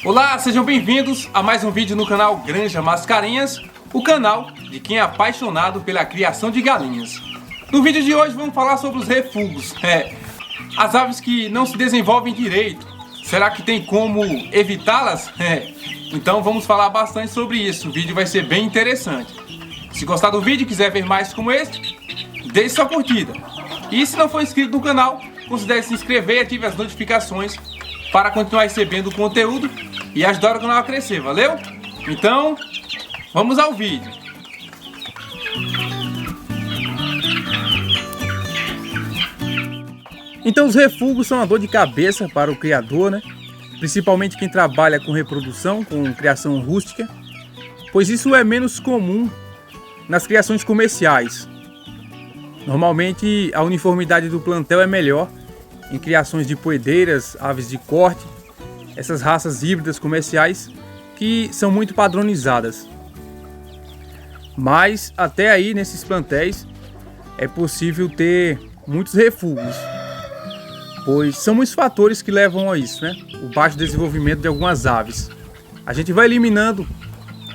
Olá, sejam bem-vindos a mais um vídeo no canal Granja Mascarenhas, o canal de quem é apaixonado pela criação de galinhas. No vídeo de hoje vamos falar sobre os refugos, as aves que não se desenvolvem direito. Será que tem como evitá-las? Então vamos falar bastante sobre isso, o vídeo vai ser bem interessante. Se gostar do vídeo e quiser ver mais como este, deixe sua curtida. E se não for inscrito no canal, considere se inscrever e ative as notificações para continuar recebendo o conteúdo e ajudar o canal a crescer, valeu? Então, vamos ao vídeo. Então os refugos são uma dor de cabeça para o criador, né? Principalmente quem trabalha com reprodução, com criação rústica, pois isso é menos comum nas criações comerciais. Normalmente a uniformidade do plantel é melhor em criações de poedeiras, aves de corte, essas raças híbridas comerciais que são muito padronizadas. Mas até aí nesses plantéis é possível ter muitos refugos, pois são muitos fatores que levam a isso, né? O baixo desenvolvimento de algumas aves. A gente vai eliminando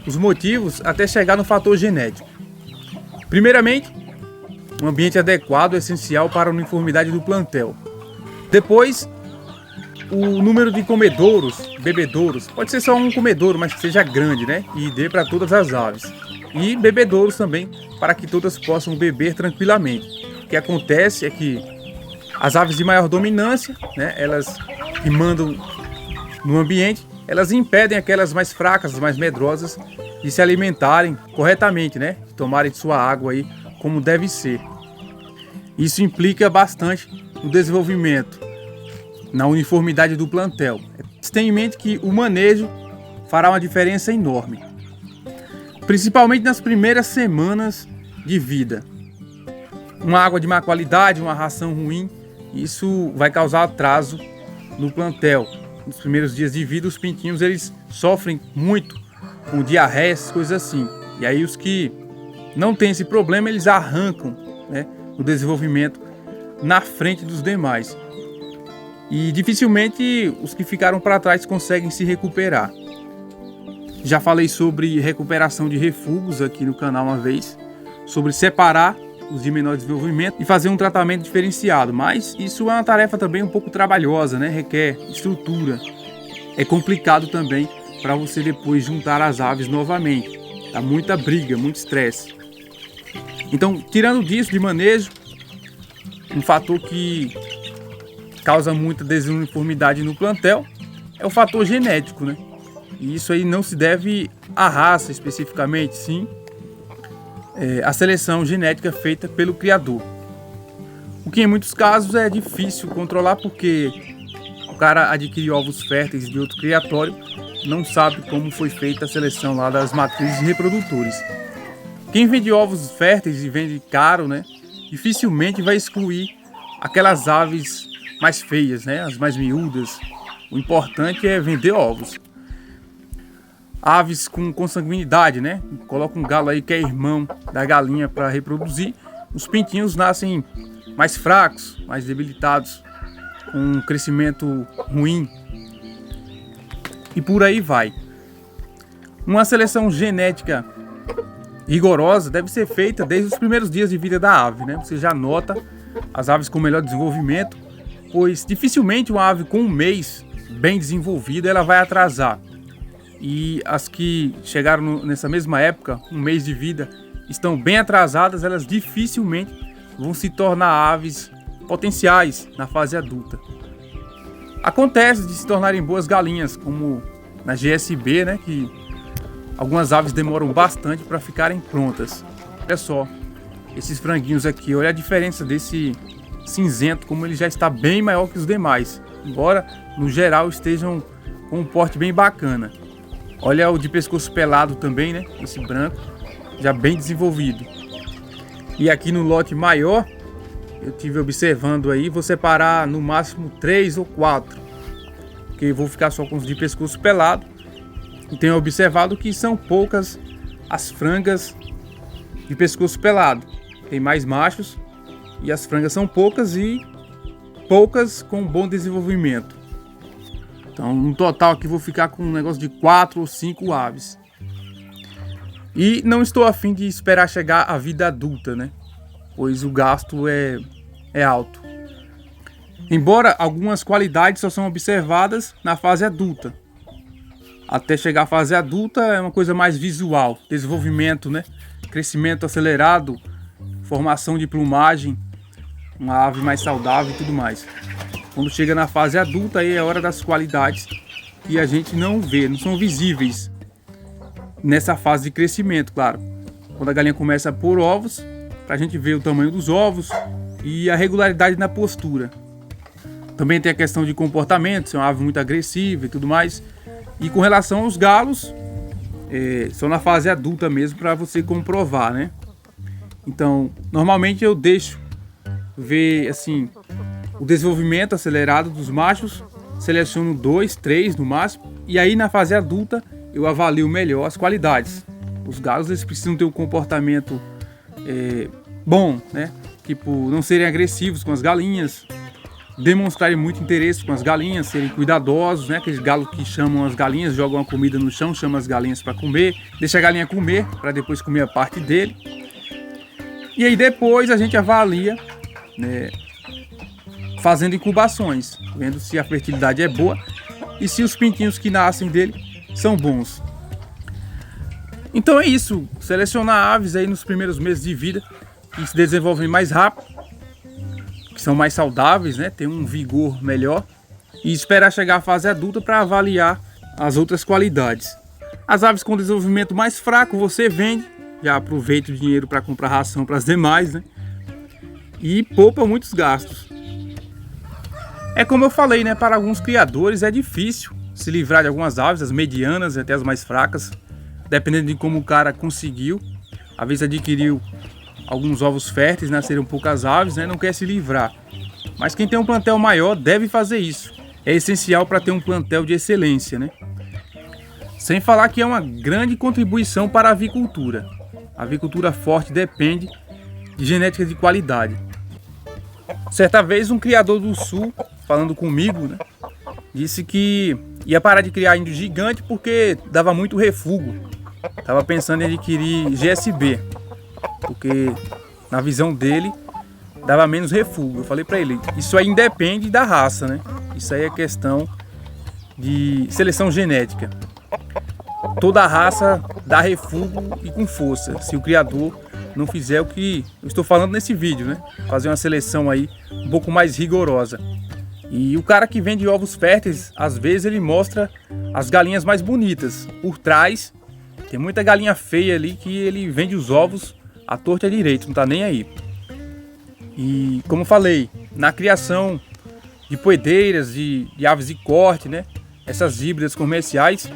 os motivos até chegar no fator genético. Primeiramente, um ambiente adequado é essencial para a uniformidade do plantel. Depois, o número de comedouros, bebedouros, pode ser só um comedouro, mas que seja grande, né? E dê para todas as aves. E bebedouros também, para que todas possam beber tranquilamente. O que acontece é que as aves de maior dominância, né? Elas que mandam no ambiente, elas impedem aquelas mais fracas, mais medrosas, de se alimentarem corretamente, né? De tomarem sua água aí como deve ser. Isso implica bastante no desenvolvimento, na uniformidade do plantel. Tenha em mente que o manejo fará uma diferença enorme, principalmente nas primeiras semanas de vida. Uma água de má qualidade, uma ração ruim, isso vai causar atraso no plantel. Nos primeiros dias de vida, os pintinhos eles sofrem muito com diarreia, essas coisas assim. E aí os que não têm esse problema, eles arrancam, né, o desenvolvimento na frente dos demais. E dificilmente os que ficaram para trás conseguem se recuperar. Já falei sobre recuperação de refugos aqui no canal uma vez, sobre separar os de menor desenvolvimento e fazer um tratamento diferenciado, mas isso é uma tarefa também um pouco trabalhosa, né? Requer estrutura. É complicado também para você depois juntar as aves novamente. Dá muita briga, muito estresse. Então, tirando disso de manejo, um fator que causa muita desuniformidade no plantel é o fator genético, né? E isso aí não se deve à raça especificamente, sim a seleção genética feita pelo criador. O que em muitos casos é difícil controlar porque o cara adquire ovos férteis de outro criatório, não sabe como foi feita a seleção lá das matrizes de reprodutores. Quem vende ovos férteis e vende caro, né, dificilmente vai excluir aquelas aves mais feias, né, as mais miúdas. O importante é vender ovos. Aves com consanguinidade, né, coloca um galo aí que é irmão da galinha para reproduzir. Os pintinhos nascem mais fracos, mais debilitados, com um crescimento ruim. E por aí vai. Uma seleção genética rigorosa deve ser feita desde os primeiros dias de vida da ave, né? Você já nota as aves com melhor desenvolvimento, pois dificilmente uma ave com um mês bem desenvolvida ela vai atrasar. E as que chegaram nessa mesma época, um mês de vida, estão bem atrasadas, elas dificilmente vão se tornar aves potenciais na fase adulta. Acontece de se tornarem boas galinhas, como na GSB, né, que algumas aves demoram bastante para ficarem prontas. Olha só, esses franguinhos aqui, olha a diferença desse cinzento, como ele já está bem maior que os demais, embora no geral estejam com um porte bem bacana. Olha o de pescoço pelado também, né, esse branco, já bem desenvolvido. E aqui no lote maior, eu tive observando aí, vou separar no máximo 3 ou 4, porque vou ficar só com os de pescoço pelado. E tenho observado que são poucas as frangas de pescoço pelado. Tem mais machos e as frangas são poucas e poucas com bom desenvolvimento. Então, no total aqui vou ficar com um negócio de 4 ou 5 aves. E não estou a fim de esperar chegar à vida adulta, né? Pois o gasto é alto. Embora algumas qualidades só são observadas na fase adulta. Até chegar à fase adulta é uma coisa mais visual, desenvolvimento, né? Crescimento acelerado, formação de plumagem, uma ave mais saudável e tudo mais. Quando chega na fase adulta, aí é hora das qualidades que a gente não vê, não são visíveis nessa fase de crescimento, claro. Quando a galinha começa a pôr ovos, pra gente ver o tamanho dos ovos e a regularidade na postura. Também tem a questão de comportamento, se é uma ave muito agressiva e tudo mais. E com relação aos galos, só na fase adulta mesmo para você comprovar, né? Então, normalmente eu deixo ver assim o desenvolvimento acelerado dos machos, seleciono 2, 3 no máximo, e aí na fase adulta eu avalio melhor as qualidades. Os galos eles precisam ter um comportamento bom, né? Tipo, não serem agressivos com as galinhas, demonstrarem muito interesse com as galinhas, serem cuidadosos, né? Aqueles galos que chamam as galinhas, jogam a comida no chão, chamam as galinhas para comer, deixa a galinha comer para depois comer a parte dele. E aí depois a gente avalia, né, fazendo incubações, vendo se a fertilidade é boa e se os pintinhos que nascem dele são bons. Então é isso, selecionar aves aí nos primeiros meses de vida que se desenvolvem mais rápido, que são mais saudáveis, né, tem um vigor melhor, e esperar chegar à fase adulta para avaliar as outras qualidades. As aves com desenvolvimento mais fraco você vende, já aproveita o dinheiro para comprar ração para as demais, né, e poupa muitos gastos. É como eu falei, né, para alguns criadores é difícil se livrar de algumas aves, as medianas e até as mais fracas, dependendo de como o cara conseguiu. Às vezes adquiriu alguns ovos férteis, nasceram poucas aves, né, não quer se livrar. Mas quem tem um plantel maior deve fazer isso. É essencial para ter um plantel de excelência, né? Sem falar que é uma grande contribuição para a avicultura. A avicultura forte depende de genética de qualidade. Certa vez um criador do sul, falando comigo, né, disse que ia parar de criar índio gigante porque dava muito refúgio. Estava pensando em adquirir GSB, porque na visão dele dava menos refúgio. Eu falei para ele, isso aí independe da raça, né? Isso aí é questão de seleção genética. Toda raça dá refúgio e com força, se o criador não fizer o que eu estou falando nesse vídeo, né? Fazer uma seleção aí um pouco mais rigorosa. E o cara que vende ovos férteis, às vezes ele mostra as galinhas mais bonitas. Por trás tem muita galinha feia ali que ele vende os ovos à torta e à direita, não tá nem aí. E como eu falei, na criação de poedeiras, de aves de corte, né? Essas híbridas comerciais,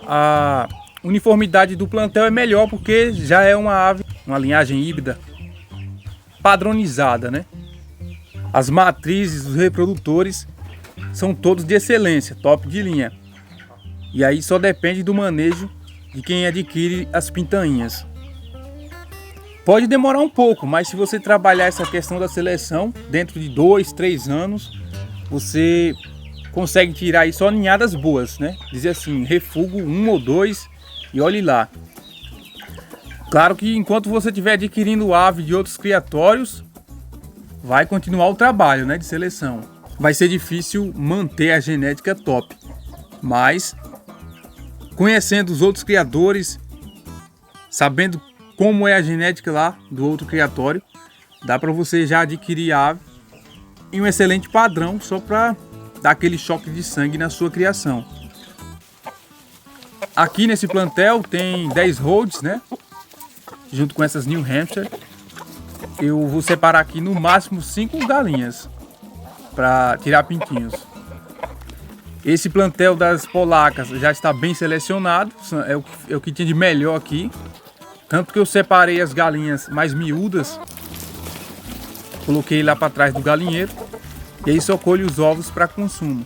a uniformidade do plantel é melhor porque já é uma ave, uma linhagem híbrida padronizada, né? As matrizes, os reprodutores são todos de excelência, top de linha. E aí só depende do manejo de quem adquire as pintainhas. Pode demorar um pouco, mas se você trabalhar essa questão da seleção, dentro de 2, 3 anos, você consegue tirar aí só ninhadas boas, né? Dizer assim, refúgio 1 ou 2 e olhe lá. Claro que enquanto você estiver adquirindo ave de outros criatórios, vai continuar o trabalho, né, de seleção. Vai ser difícil manter a genética top, mas conhecendo os outros criadores, sabendo como é a genética lá do outro criatório, dá para você já adquirir a ave em um excelente padrão, só para dar aquele choque de sangue na sua criação. Aqui nesse plantel tem 10 holds, né, junto com essas New Hampshire. Eu vou separar aqui no máximo 5 galinhas para tirar pintinhos. Esse plantel das polacas já está bem selecionado, é o que tinha de melhor aqui. Tanto que eu separei as galinhas mais miúdas, coloquei lá para trás do galinheiro e aí só colho os ovos para consumo.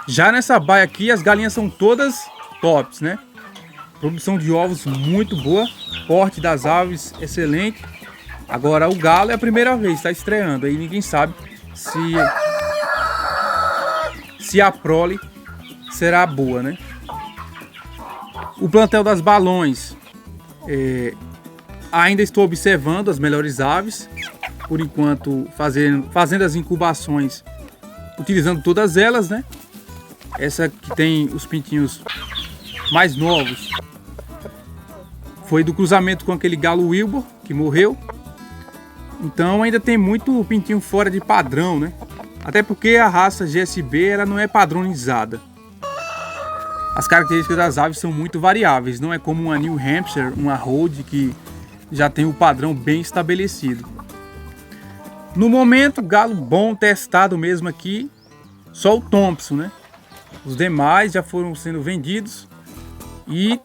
Já nessa baia aqui as galinhas são todas tops, né? Produção de ovos muito boa, porte das aves excelente. Agora o galo é a primeira vez, está estreando, aí ninguém sabe se a prole será boa, né? O plantel das balões, ainda estou observando as melhores aves, por enquanto fazendo as incubações, utilizando todas elas, né? Essa que tem os pintinhos mais novos foi do cruzamento com aquele galo Wilbur que morreu. Então ainda tem muito pintinho fora de padrão, né? Até porque a raça GSB ela não é padronizada. As características das aves são muito variáveis, não é como uma New Hampshire, uma Rhode que já tem o padrão bem estabelecido. No momento, galo bom testado mesmo aqui, só o Thompson, né? Os demais já foram sendo vendidos e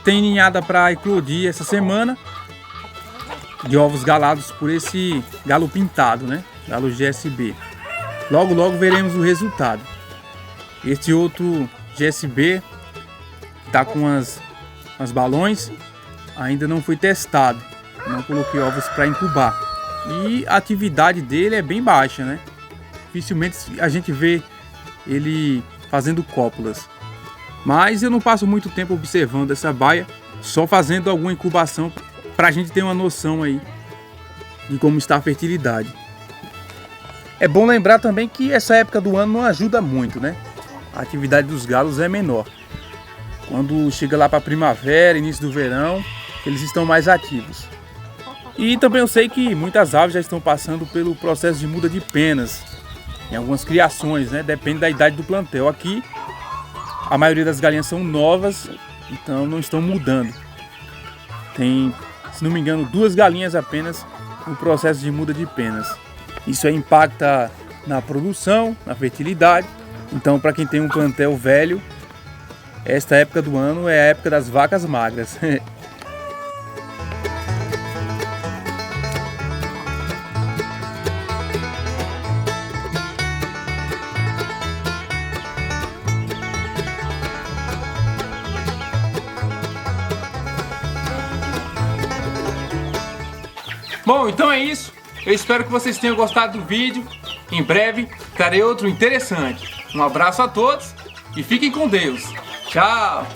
tem ninhada para eclodir essa semana de ovos galados por esse galo pintado, né? Galo GSB. Logo, logo veremos o resultado. Este outro GSB que está com as balões ainda não foi testado. Não coloquei ovos para incubar. E a atividade dele é bem baixa, né? Dificilmente a gente vê ele fazendo cópulas. Mas eu não passo muito tempo observando essa baia, só fazendo alguma incubação para a gente ter uma noção aí de como está a fertilidade. É bom lembrar também que essa época do ano não ajuda muito, né? A atividade dos galos é menor. Quando chega lá para a primavera, início do verão, eles estão mais ativos. E também eu sei que muitas aves já estão passando pelo processo de muda de penas em algumas criações, né? Depende da idade do plantel. Aqui a maioria das galinhas são novas, então não estão mudando. Tem, se não me engano, 2 galinhas apenas no processo de muda de penas. Isso aí impacta na produção, na fertilidade. Então, para quem tem um plantel velho, esta época do ano é a época das vacas magras. Bom, então é isso. Eu espero que vocês tenham gostado do vídeo. Em breve trarei outro interessante. Um abraço a todos e fiquem com Deus. Tchau!